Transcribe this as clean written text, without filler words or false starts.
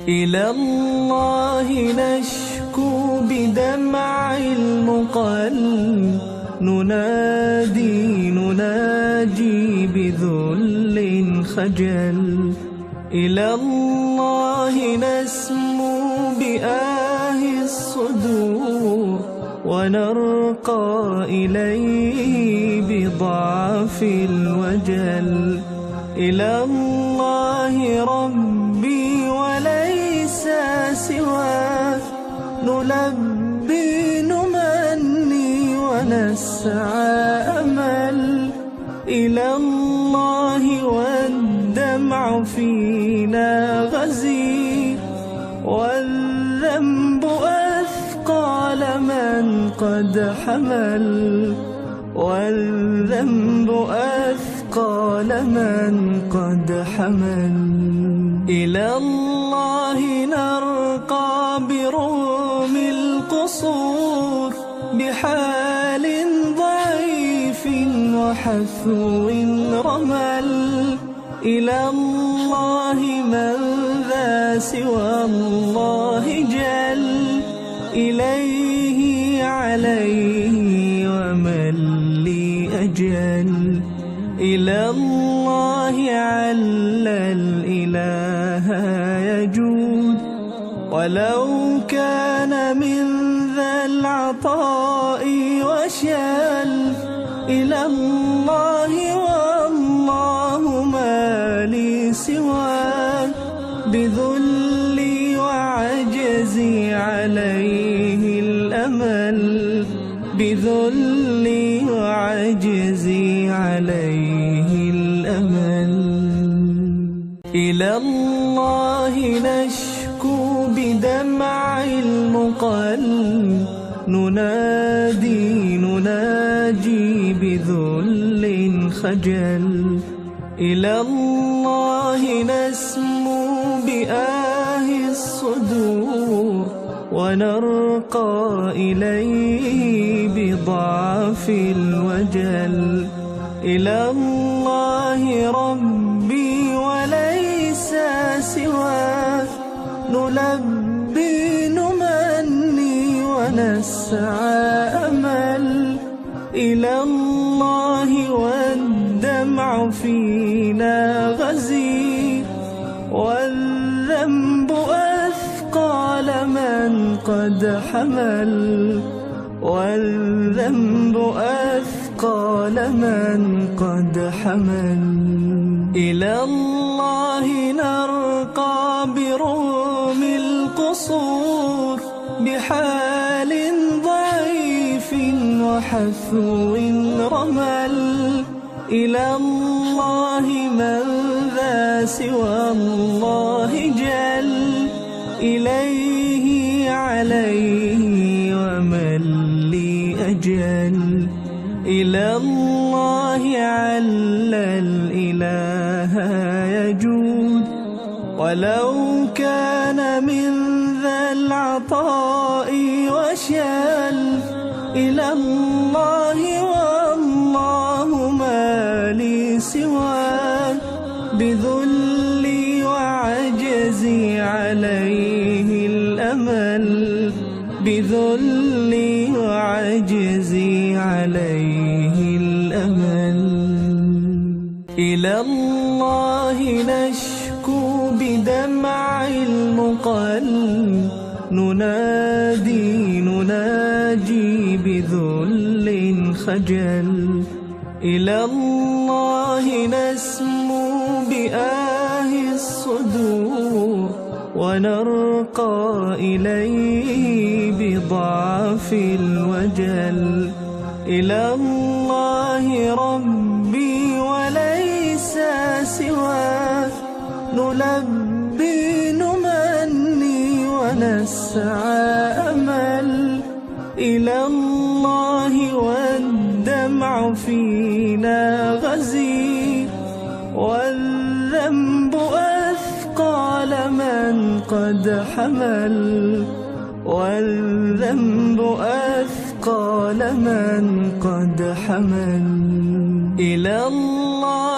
إلى الله نشكو بدمع المقل، نناجي بذل خجل. إلى الله نسمو بآه الصدور، ونرقى إليه بضعف الوجل. إلى الله ربي وليس سواه، نلبي نمني ونسعى أمل. إلى الله والدمع فينا غزير، والذنب أثقال من قد حمل. والذنب أثقال من قد حمل. إلى الله نرقى بروم القصور، بحال ضعيف وحثو رمل. إلى الله من ذا سوى الله جل، إليه عليه ومن لي أجل. إلى الله عل الإله يجود، ولو كان من ذا العطاء وشل. إلى الله والله ما لي سواه، بذلي وعجزي عليه الأمل. بذلي وعجزي عليه الأمل. إلى الله نشكو بدمع المقل، نناجي بذل خجل. إلى الله نسمو بآه الصدور، ونرقى إليه بضعف الوجل. إلى الله ربي وليس سواه، نلبي نمني ونسعى أمل. إلى الله والدمع فينا غزير، والذنب أثقال من قد حمل. والذنب أثقال من قد حمل. إلى الله نرقى بروم القصور، بحال ضعيف وحثو رمل. إلى الله من ذا سوى الله جل، إليه عليه ومن لي أجل. إلى الله عل الإله يجود، ولو كان من ذا العطاء وشل. إلى الله والله ما لي سواه، بذلي وعجزي عليه الأمل. بذلي وعجزي عليه الأمل. إلى الله نشكو بدمع المقل، نناجي بذل خجل. إلى الله نسمو بآه الصدور، ونرقى إليه بضعف الوجل. إلى الله ربي وليس سواه، نلبي نمني ونسعى أمل. إلى الله والدمع فينا غزير، والذنب أثقال من قد حمل. والذنب أثقال من قد حمل. إلى الله